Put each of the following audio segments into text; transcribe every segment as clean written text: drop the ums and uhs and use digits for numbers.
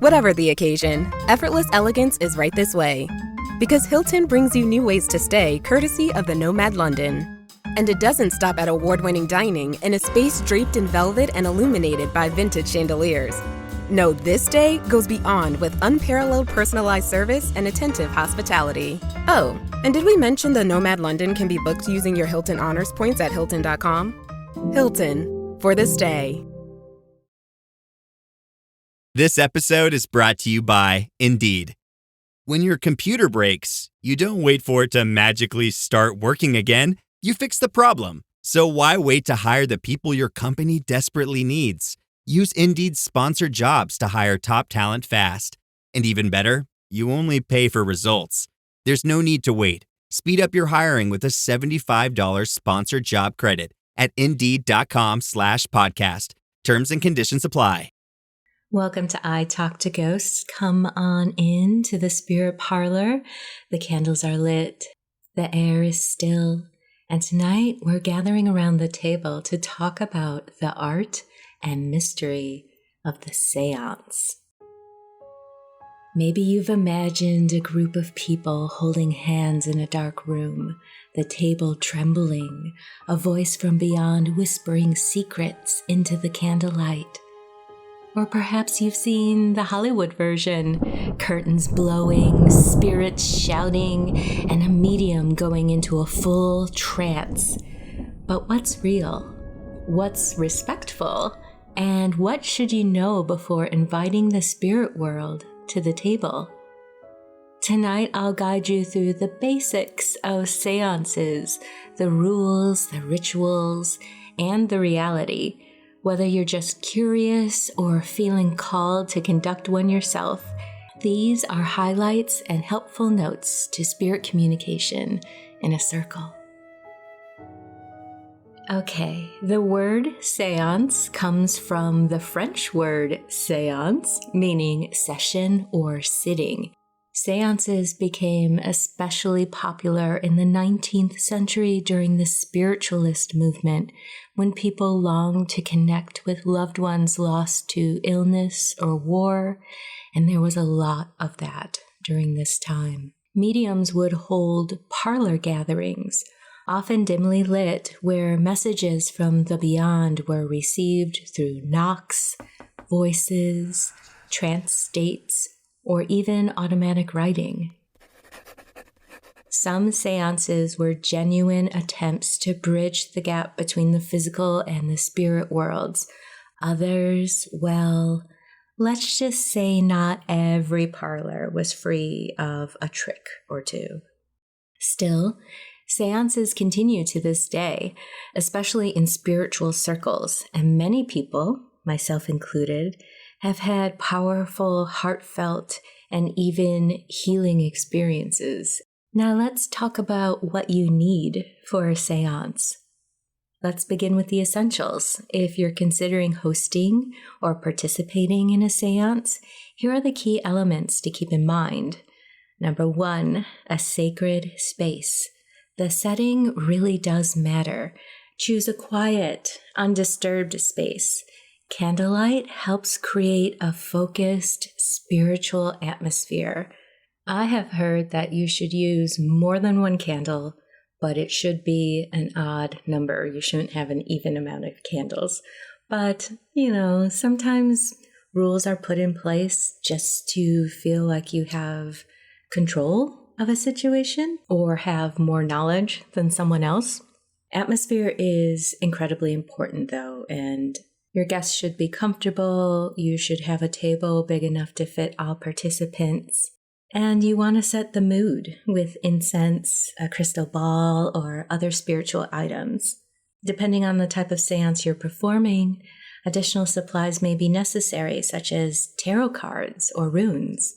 Whatever the occasion, effortless elegance is right this way. Because Hilton brings you new ways to stay courtesy of the Nomad London. And it doesn't stop at award-winning dining in a space draped in velvet and illuminated by vintage chandeliers. No, this day goes beyond with unparalleled personalized service and attentive hospitality. Oh, and did we mention the Nomad London can be booked using your Hilton Honors points at Hilton.com? Hilton, for the stay. This episode is brought to you by Indeed. When your computer breaks, you don't wait for it to magically start working again. You fix the problem. So why wait to hire the people your company desperately needs? Use Indeed's sponsored jobs to hire top talent fast. And even better, you only pay for results. There's no need to wait. Speed up your hiring with a $75 sponsored job credit at Indeed.com/podcast. Terms and conditions apply. Welcome to I Talk to Ghosts. Come on in to the Spirit Parlour. The candles are lit. The air is still. And tonight we're gathering around the table to talk about the art and mystery of the séance. Maybe you've imagined a group of people holding hands in a dark room, the table trembling, a voice from beyond whispering secrets into the candlelight. Or perhaps you've seen the Hollywood version, curtains blowing, spirits shouting, and a medium going into a full trance. But what's real? What's respectful? And what should you know before inviting the spirit world to the table? Tonight, I'll guide you through the basics of séances, the rules, the rituals, and the reality. Whether you're just curious or feeling called to conduct one yourself, these are highlights and helpful notes to spirit communication in a circle. Okay, the word séance comes from the French word séance, meaning session or sitting. Séances became especially popular in the 19th century during the spiritualist movement, when people longed to connect with loved ones lost to illness or war, and there was a lot of that during this time. Mediums would hold parlor gatherings, often dimly lit, where messages from the beyond were received through knocks, voices, trance states, or even automatic writing. Some séances were genuine attempts to bridge the gap between the physical and the spirit worlds. Others, well, let's just say not every parlor was free of a trick or two. Still, séances continue to this day, especially in spiritual circles, and many people, myself included, have had powerful, heartfelt, and even healing experiences. Now let's talk about what you need for a séance. Let's begin with the essentials. If you're considering hosting or participating in a séance, here are the key elements to keep in mind. Number 1, a sacred space. The setting really does matter. Choose a quiet, undisturbed space. Candlelight helps create a focused, spiritual atmosphere. I have heard that you should use more than one candle, but it should be an odd number. You shouldn't have an even amount of candles. But, sometimes rules are put in place just to feel like you have control of a situation or have more knowledge than someone else. Atmosphere is incredibly important, though, and your guests should be comfortable. You should have a table big enough to fit all participants. And you want to set the mood with incense, a crystal ball, or other spiritual items. Depending on the type of séance you're performing, additional supplies may be necessary, such as tarot cards or runes.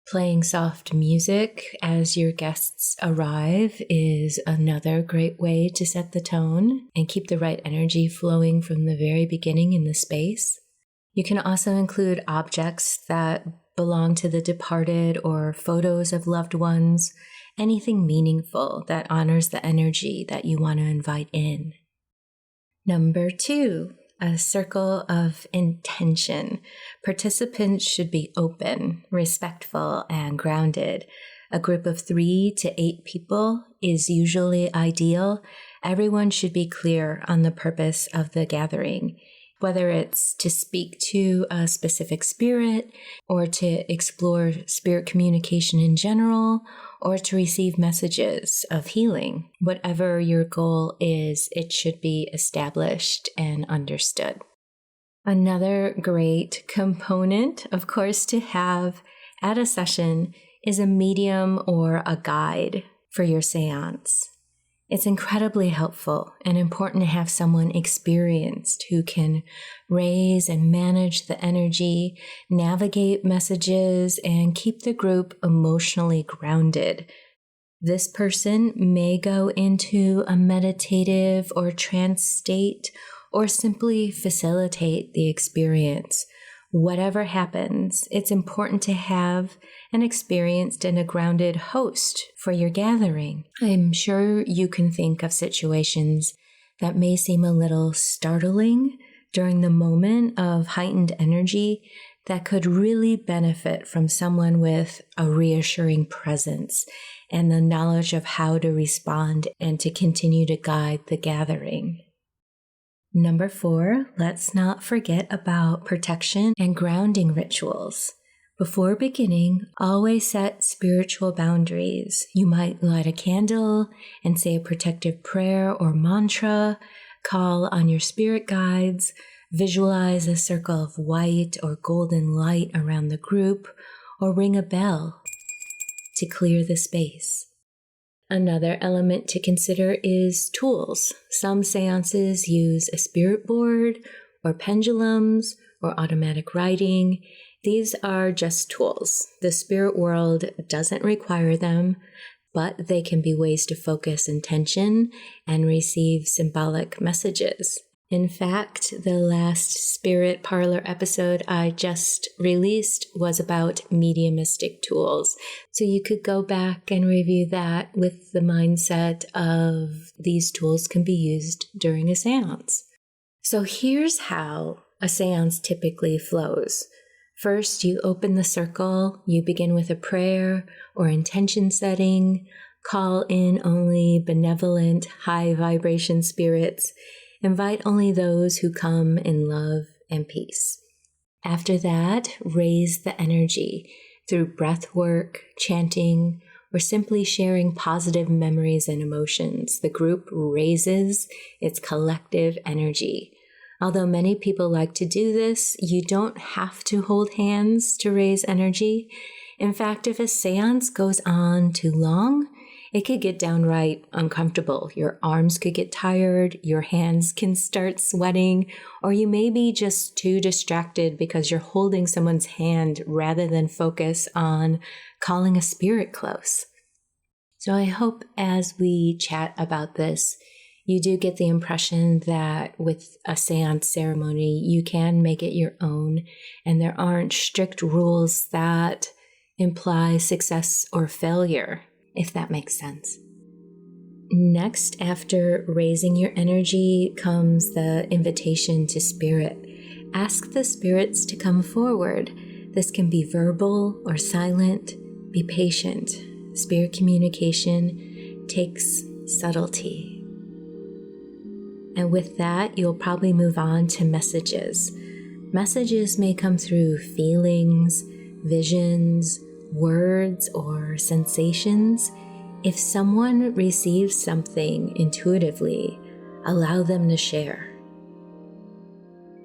Playing soft music as your guests arrive is another great way to set the tone and keep the right energy flowing from the very beginning in the space. You can also include objects that belong to the departed or photos of loved ones, anything meaningful that honors the energy that you want to invite in. Number 2, a circle of intention. Participants should be open, respectful, and grounded. A group of 3 to 8 people is usually ideal. Everyone should be clear on the purpose of the gathering, whether it's to speak to a specific spirit, or to explore spirit communication in general, or to receive messages of healing. Whatever your goal is, it should be established and understood. Another great component, of course, to have at a session is a medium or a guide for your seance. It's incredibly helpful and important to have someone experienced who can raise and manage the energy, navigate messages, and keep the group emotionally grounded. This person may go into a meditative or trance state, or simply facilitate the experience. Whatever happens, it's important to have an experienced and a grounded host for your gathering. I'm sure you can think of situations that may seem a little startling during the moment of heightened energy that could really benefit from someone with a reassuring presence and the knowledge of how to respond and to continue to guide the gathering. Number 4, let's not forget about protection and grounding rituals. Before beginning, always set spiritual boundaries. You might light a candle and say a protective prayer or mantra, call on your spirit guides, visualize a circle of white or golden light around the group, or ring a bell to clear the space. Another element to consider is tools. Some seances use a spirit board or pendulums or automatic writing. These are just tools. The spirit world doesn't require them, but they can be ways to focus intention and receive symbolic messages. In fact, the last Spirit Parlour episode I just released was about mediumistic tools. So you could go back and review that with the mindset of these tools can be used during a seance. So here's how a seance typically flows. First, you open the circle, you begin with a prayer or intention setting, call in only benevolent, high vibration spirits. Invite only those who come in love and peace. After that, raise the energy through breath work, chanting, or simply sharing positive memories and emotions. The group raises its collective energy. Although many people like to do this, you don't have to hold hands to raise energy. In fact, if a seance goes on too long, it could get downright uncomfortable. Your arms could get tired, your hands can start sweating, or you may be just too distracted because you're holding someone's hand rather than focus on calling a spirit close. So I hope as we chat about this, you do get the impression that with a seance ceremony, you can make it your own, and there aren't strict rules that imply success or failure, if that makes sense. Next, after raising your energy, comes the invitation to spirit. Ask the spirits to come forward. This can be verbal or silent. Be patient. Spirit communication takes subtlety. And with that, you'll probably move on to messages. Messages may come through feelings, visions, words, or sensations. If someone receives something intuitively, allow them to share.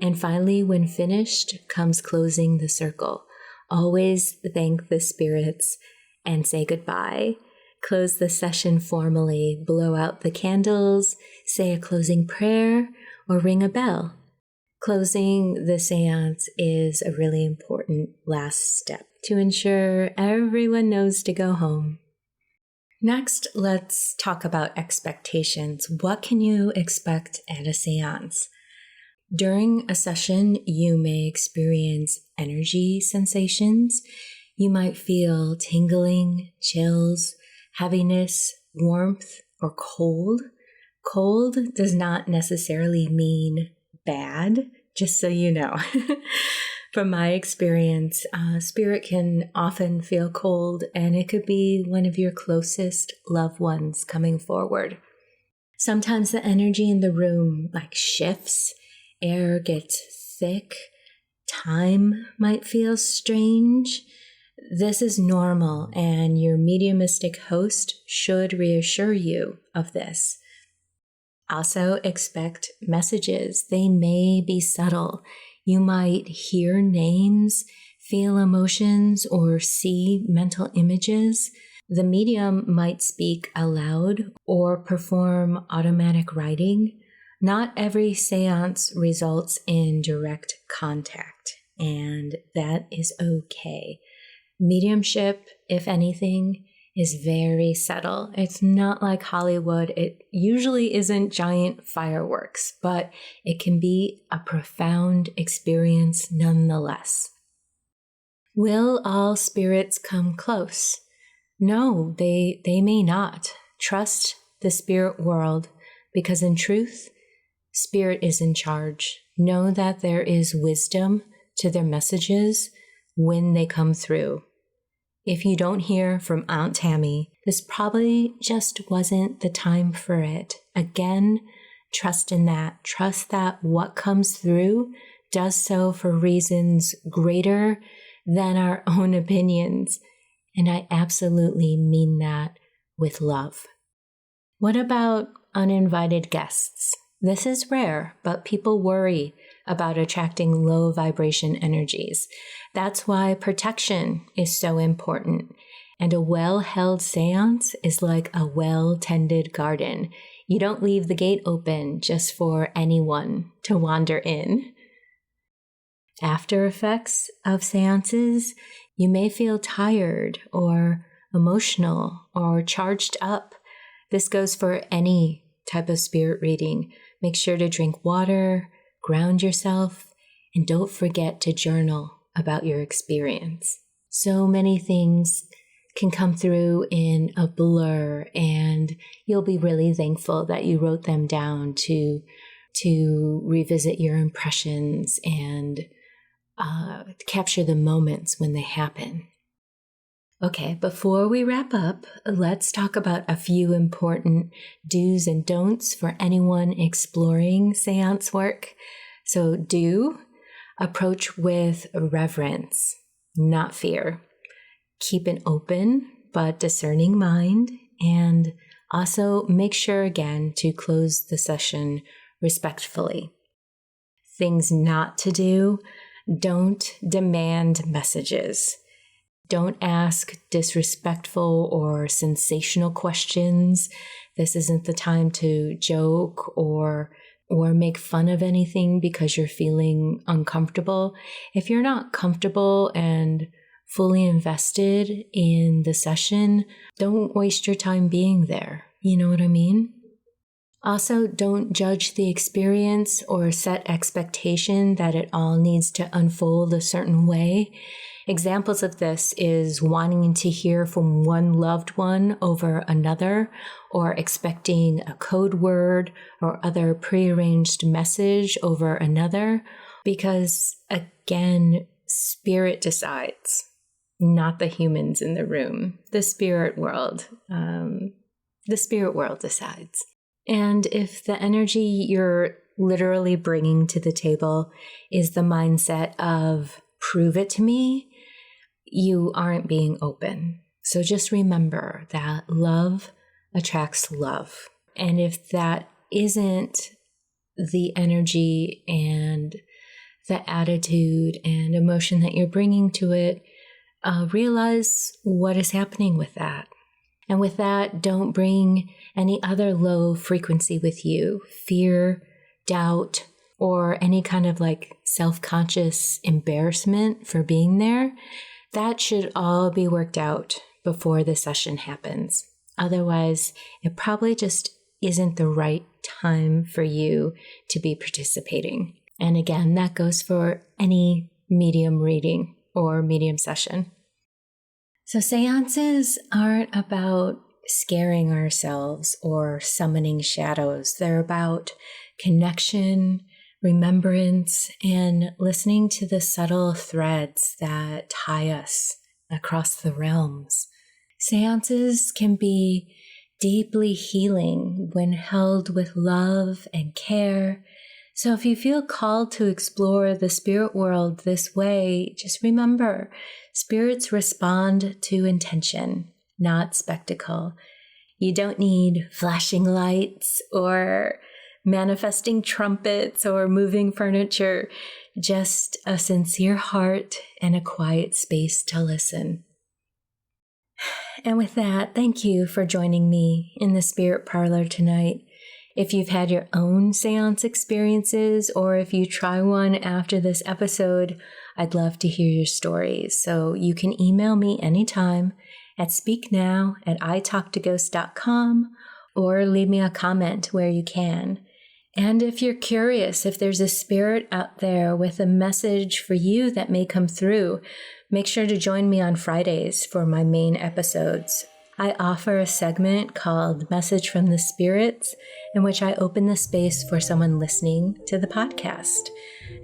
And finally, when finished, comes closing the circle. Always thank the spirits and say goodbye. Close the session formally, blow out the candles, say a closing prayer, or ring a bell. Closing the seance is a really important last step to ensure everyone knows to go home. Next, let's talk about expectations. What can you expect at a seance? During a session, you may experience energy sensations. You might feel tingling, chills, heaviness, warmth, or cold. Cold does not necessarily mean bad, just so you know. From my experience, spirit can often feel cold, and it could be one of your closest loved ones coming forward. Sometimes the energy in the room shifts, air gets thick, time might feel strange. This is normal, and your mediumistic host should reassure you of this. Also expect messages. They may be subtle. You might hear names, feel emotions, or see mental images. The medium might speak aloud or perform automatic writing. Not every seance results in direct contact, and that is okay. Mediumship, if anything, is very subtle. It's not like Hollywood. It usually isn't giant fireworks, but it can be a profound experience nonetheless. Will all spirits come close? No, they may not. Trust the spirit world, because in truth, spirit is in charge. Know that there is wisdom to their messages when they come through. If you don't hear from Aunt Tammy, this probably just wasn't the time for it. Again, trust in that. Trust that what comes through does so for reasons greater than our own opinions. And I absolutely mean that with love. What about uninvited guests? This is rare, but people worry about attracting low vibration energies. That's why protection is so important. And a well-held seance is like a well-tended garden. You don't leave the gate open just for anyone to wander in. After effects of seances, you may feel tired or emotional or charged up. This goes for any type of spirit reading. Make sure to drink water, ground yourself, and don't forget to journal about your experience. So many things can come through in a blur, and you'll be really thankful that you wrote them down to revisit your impressions and capture the moments when they happen. Okay, before we wrap up, let's talk about a few important do's and don'ts for anyone exploring seance work. So approach with reverence, not fear. Keep an open but discerning mind, and also make sure again to close the session respectfully. Things not to do: don't demand messages. Don't ask disrespectful or sensational questions. This isn't the time to joke or make fun of anything because you're feeling uncomfortable. If you're not comfortable and fully invested in the session, don't waste your time being there. You know what I mean? Also, don't judge the experience or set expectation that it all needs to unfold a certain way. Examples of this is wanting to hear from one loved one over another, or expecting a code word or other prearranged message over another, because again, spirit decides, not the humans in the room. The spirit world decides. And if the energy you're literally bringing to the table is the mindset of prove it to me, you aren't being open. So just remember that love attracts love. And if that isn't the energy and the attitude and emotion that you're bringing to it, realize what is happening with that. And with that, don't bring any other low frequency with you: fear, doubt, or any kind of self-conscious embarrassment for being there. That should all be worked out before the session happens. Otherwise, it probably just isn't the right time for you to be participating. And again, that goes for any medium reading or medium session. So seances aren't about scaring ourselves or summoning shadows. They're about connection, remembrance, and listening to the subtle threads that tie us across the realms. Seances can be deeply healing when held with love and care. So if you feel called to explore the spirit world this way, just remember, spirits respond to intention, not spectacle. You don't need flashing lights or manifesting trumpets or moving furniture, just a sincere heart and a quiet space to listen. And with that, thank you for joining me in the Spirit Parlor tonight. If you've had your own seance experiences or if you try one after this episode, I'd love to hear your stories. So you can email me anytime at speaknow@italktoghosts.com or leave me a comment where you can. And if you're curious if there's a spirit out there with a message for you that may come through, make sure to join me on Fridays for my main episodes. I offer a segment called Message from the Spirits, in which I open the space for someone listening to the podcast.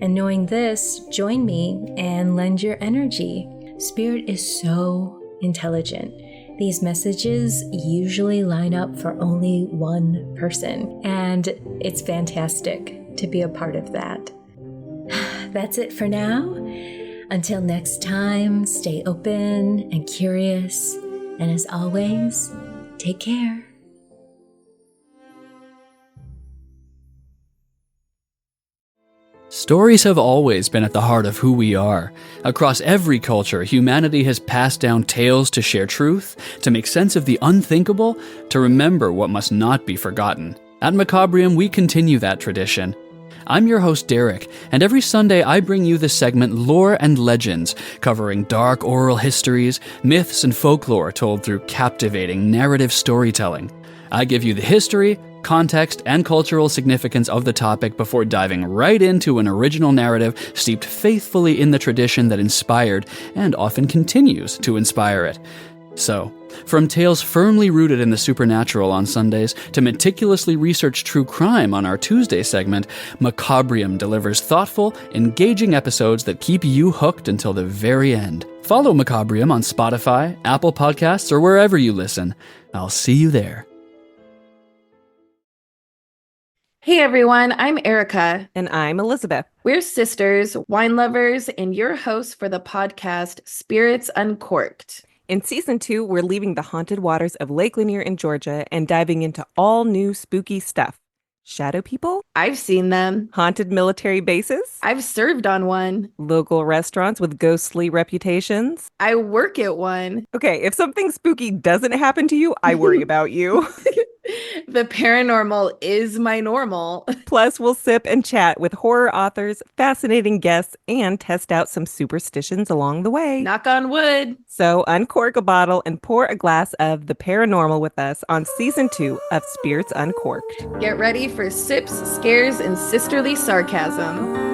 And knowing this, join me and lend your energy. Spirit is so intelligent. These messages usually line up for only one person, and it's fantastic to be a part of that. That's it for now. Until next time, stay open and curious, and as always, take care. Stories have always been at the heart of who we are. Across every culture, humanity has passed down tales to share truth, to make sense of the unthinkable, to remember what must not be forgotten. At Macabrium, we continue that tradition. I'm your host, Derek, and every Sunday I bring you the segment Lore and Legends, covering dark oral histories, myths, and folklore told through captivating narrative storytelling. I give you the history, context, and cultural significance of the topic before diving right into an original narrative steeped faithfully in the tradition that inspired and often continues to inspire it. So, from tales firmly rooted in the supernatural on Sundays to meticulously researched true crime on our Tuesday segment, Macabrium delivers thoughtful, engaging episodes that keep you hooked until the very end. Follow Macabrium on Spotify, Apple Podcasts, or wherever you listen. I'll see you there. Hey everyone, I'm Erica. And I'm Elizabeth. We're sisters, wine lovers, and your hosts for the podcast Spirits Uncorked. In Season 2, we're leaving the haunted waters of Lake Lanier in Georgia and diving into all new spooky stuff. Shadow people? I've seen them. Haunted military bases? I've served on one. Local restaurants with ghostly reputations? I work at one. Okay, if something spooky doesn't happen to you, I worry about you. The paranormal is my normal. Plus, we'll sip and chat with horror authors, fascinating guests, and test out some superstitions along the way. Knock on wood. So uncork a bottle and pour a glass of the paranormal with us on Season 2 of Spirits Uncorked. Get ready for sips, scares, and sisterly sarcasm.